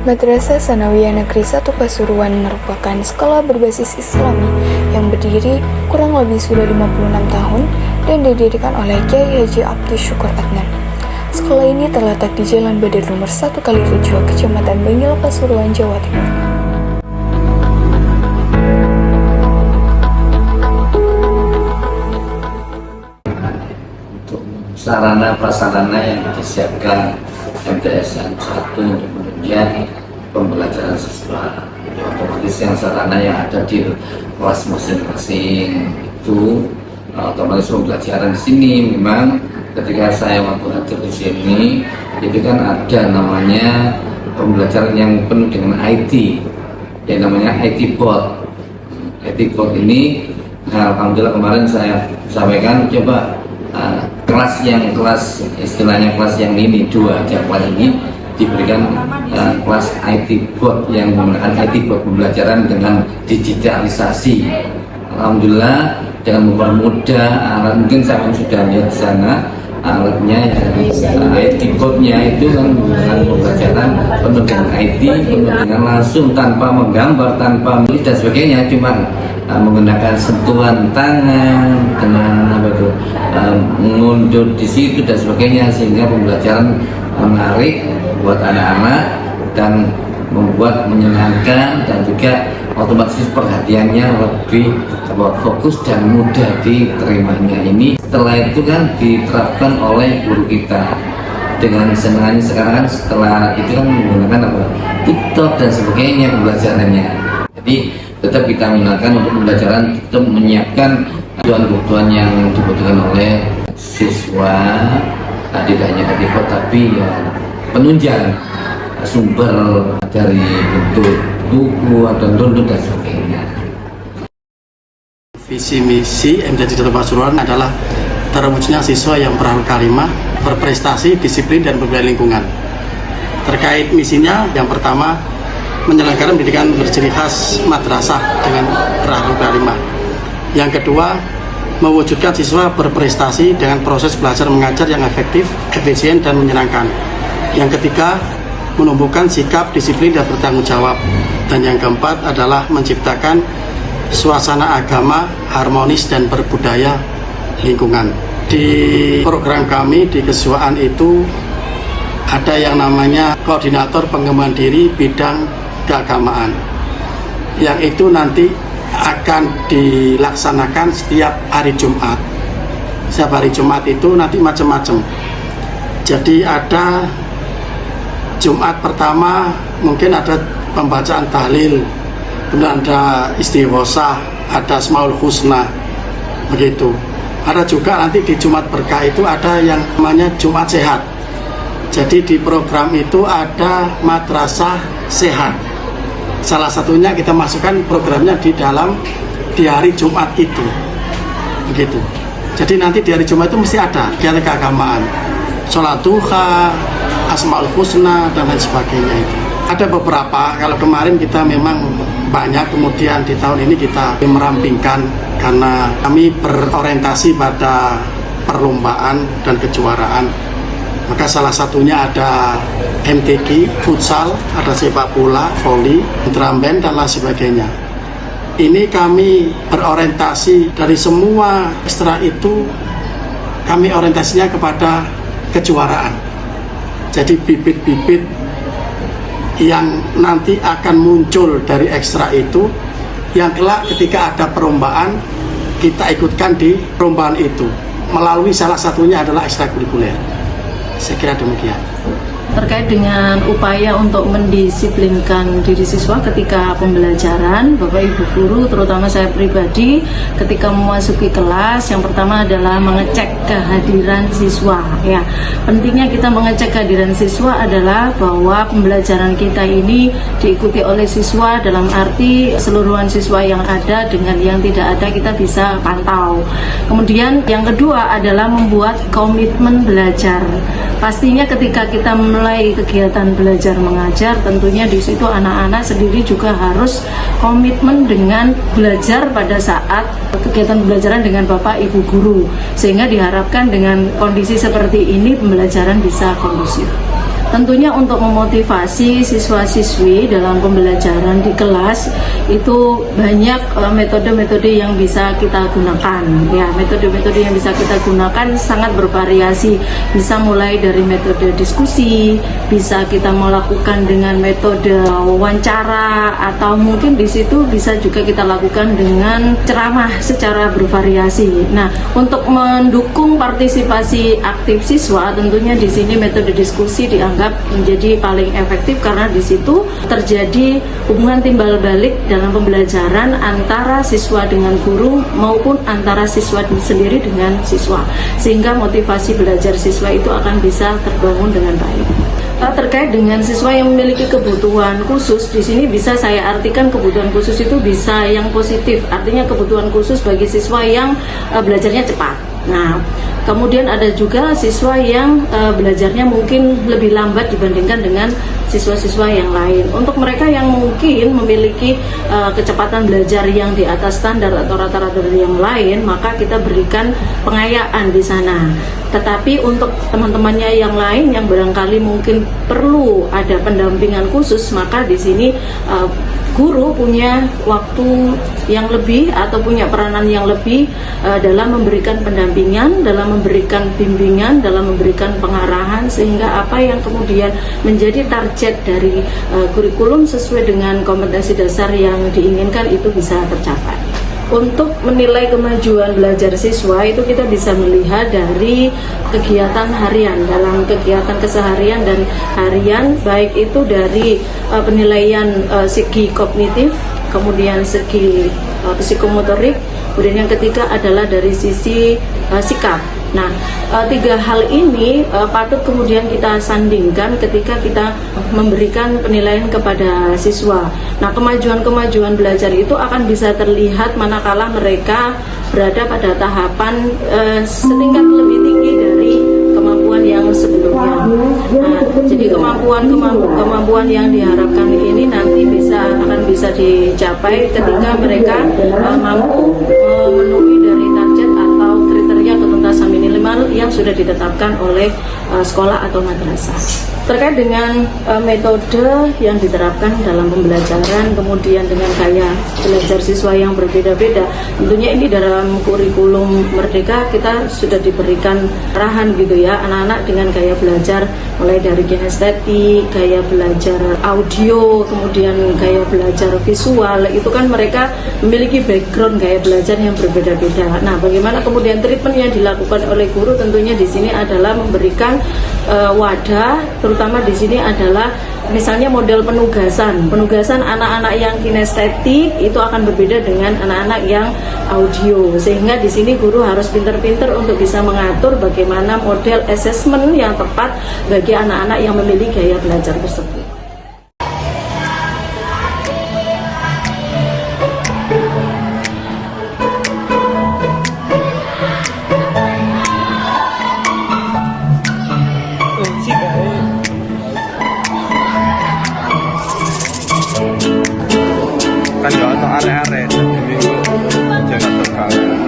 Madrasah Tsanawiyah Negeri 1 Pasuruan merupakan sekolah berbasis Islami yang berdiri kurang lebih sudah 56 tahun dan didirikan oleh Kyai Haji Abdus Syukur Adnan. Sekolah ini terletak di Jalan Badar nomor 1/7, Kecamatan Bangil, Pasuruan, Jawa Timur. Untuk sarana prasarana yang disiapkan MTS 1 untuk penunjang pembelajaran siswa, otomatis yang sarana yang ada di kelas masing-masing itu otomatis pembelajaran di sini. Memang ketika saya waktu hadir di sini itu kan ada namanya pembelajaran yang penuh dengan IT, yang namanya IT board. IT board ini alhamdulillah kemarin saya sampaikan coba kelas istilahnya kelas yang ini dua jadwal ini diberikan kelas IT board yang menggunakan IT board pembelajaran dengan digitalisasi. Alhamdulillah dengan mempermudah alat, mungkin saya pun sudah lihat di sana alatnya ya, IT boardnya itu kan menggunakan pembelajaran penuh dengan IT, penuh dengan langsung tanpa menggambar, tanpa menulis dan sebagainya, cuma menggunakan sentuhan tangan dengan mengunduh di situ dan sebagainya, sehingga pembelajaran menarik buat anak-anak dan membuat menyenangkan dan juga otomatis perhatiannya lebih fokus dan mudah diterimanya. Ini setelah itu kan diterapkan oleh guru kita dengan senangnya. Sekarang kan setelah itu kan menggunakan TikTok dan sebagainya pembelajarannya. Jadi tetap kita gunakan untuk pembelajaran, tetap menyiapkan kebutuhan yang dibutuhkan oleh siswa, tidak hanya TikTok tapi ya penunjang sumber dari bentuk buku atau download dan sebagainya. Visi misi MTS 1 Pasuruan adalah terwujudnya siswa yang berakhlak karimah, berprestasi, disiplin dan berbudaya lingkungan. Terkait misinya, yang pertama menyelenggarakan pendidikan berciri khas madrasah dengan berakhlak karimah. Yang kedua, mewujudkan siswa berprestasi dengan proses belajar mengajar yang efektif, efisien dan menyenangkan. Yang ketiga, menumbuhkan sikap disiplin dan bertanggung jawab. Dan yang keempat adalah menciptakan suasana agama harmonis dan berbudaya lingkungan. Di program kami di kesuaan itu ada yang namanya koordinator pengembangan diri bidang keagamaan, yang itu nanti akan dilaksanakan setiap hari Jumat. Setiap hari Jumat itu nanti macam-macam. Jadi ada Jumat pertama mungkin ada pembacaan tahlil, kemudian ada istighosah, ada Asmaul Husna, begitu. Ada juga nanti di Jumat Berkah itu ada yang namanya Jumat Sehat. Jadi di program itu ada madrasah sehat. Salah satunya kita masukkan programnya di hari Jumat itu, begitu. Jadi nanti di hari Jumat itu mesti ada kegiatan keagamaan, sholat duha, Asmaul Husna dan lain sebagainya itu. Ada beberapa, kalau kemarin kita memang banyak, kemudian di tahun ini kita merampingkan karena kami berorientasi pada perlombaan dan kejuaraan. Maka salah satunya ada MTQ, futsal, ada sepak bola, voli, drum band dan lain sebagainya. Ini kami berorientasi dari semua ekstra itu, kami orientasinya kepada kejuaraan. Jadi bibit-bibit yang nanti akan muncul dari ekstra itu, yang kelak ketika ada perlombaan kita ikutkan di perlombaan itu melalui salah satunya adalah ekstrakurikuler. Saya kira demikian. Terkait dengan upaya untuk mendisiplinkan diri siswa ketika pembelajaran, Bapak Ibu guru, terutama saya pribadi, ketika memasuki kelas, yang pertama adalah mengecek kehadiran siswa. Ya, pentingnya kita mengecek kehadiran siswa adalah bahwa pembelajaran kita ini diikuti oleh siswa, dalam arti keseluruhan siswa yang ada dengan yang tidak ada kita bisa pantau. Kemudian yang kedua adalah membuat komitmen belajar. Pastinya ketika kita mulai kegiatan belajar mengajar, tentunya di situ anak-anak sendiri juga harus komitmen dengan belajar pada saat kegiatan pembelajaran dengan Bapak Ibu guru, sehingga diharapkan dengan kondisi seperti ini pembelajaran bisa kondusif. Tentunya untuk memotivasi siswa-siswi dalam pembelajaran di kelas itu banyak metode-metode yang bisa kita gunakan. Ya, metode-metode yang bisa kita gunakan sangat bervariasi. Bisa mulai dari metode diskusi, bisa kita melakukan dengan metode wawancara, atau mungkin di situ bisa juga kita lakukan dengan ceramah secara bervariasi. Nah, untuk mendukung partisipasi aktif siswa, tentunya di sini metode diskusi dianggap menjadi paling efektif karena di situ terjadi hubungan timbal balik dalam pembelajaran antara siswa dengan guru maupun antara siswa sendiri dengan siswa, sehingga motivasi belajar siswa itu akan bisa terbangun dengan baik. Terkait dengan siswa yang memiliki kebutuhan khusus, di sini bisa saya artikan kebutuhan khusus itu bisa yang positif, artinya kebutuhan khusus bagi siswa yang belajarnya cepat. Nah, kemudian ada juga siswa yang belajarnya mungkin lebih lambat dibandingkan dengan siswa-siswa yang lain. Untuk mereka yang mungkin memiliki kecepatan belajar yang di atas standar atau rata-rata dari yang lain, maka kita berikan pengayaan di sana. Tetapi untuk teman-temannya yang lain yang barangkali mungkin perlu ada pendampingan khusus, maka di sini guru punya waktu yang lebih atau punya peranan yang lebih dalam memberikan pendampingan, dalam memberikan bimbingan, dalam memberikan pengarahan, sehingga apa yang kemudian menjadi target dari kurikulum sesuai dengan kompetensi dasar yang diinginkan itu bisa tercapai. Untuk menilai kemajuan belajar siswa itu kita bisa melihat dari kegiatan harian. Dalam kegiatan keseharian dan harian, baik itu dari penilaian segi kognitif, kemudian segi psikomotorik, kemudian yang ketiga adalah dari sisi sikap. Nah, tiga hal ini patut kemudian kita sandingkan ketika kita memberikan penilaian kepada siswa. Nah, kemajuan-kemajuan belajar itu akan bisa terlihat manakala mereka berada pada tahapan setingkat lebih tinggi dari kemampuan yang sebelumnya. Nah, jadi kemampuan yang diharapkan ini nanti akan bisa dicapai ketika mereka mampu memenuhi dari target atau kriteria ketuntasan minimal yang sudah ditetapkan oleh sekolah atau madrasah. Terkait dengan metode yang diterapkan dalam pembelajaran, kemudian dengan gaya belajar siswa yang berbeda-beda, tentunya ini dalam kurikulum Merdeka kita sudah diberikan arahan gitu ya, anak-anak dengan gaya belajar mulai dari kinestetik, gaya belajar audio, kemudian gaya belajar visual, itu kan mereka memiliki background gaya belajar yang berbeda-beda. Nah, bagaimana kemudian treatment yang dilakukan oleh guru, tentunya di sini adalah memberikan wadah, terutama di sini adalah misalnya model penugasan anak-anak yang kinestetik itu akan berbeda dengan anak-anak yang audio, sehingga di sini guru harus pinter-pinter untuk bisa mengatur bagaimana model assessment yang tepat bagi anak-anak yang memiliki gaya belajar tersebut. Kan gak ada area-area jadi minggu jangan terkala.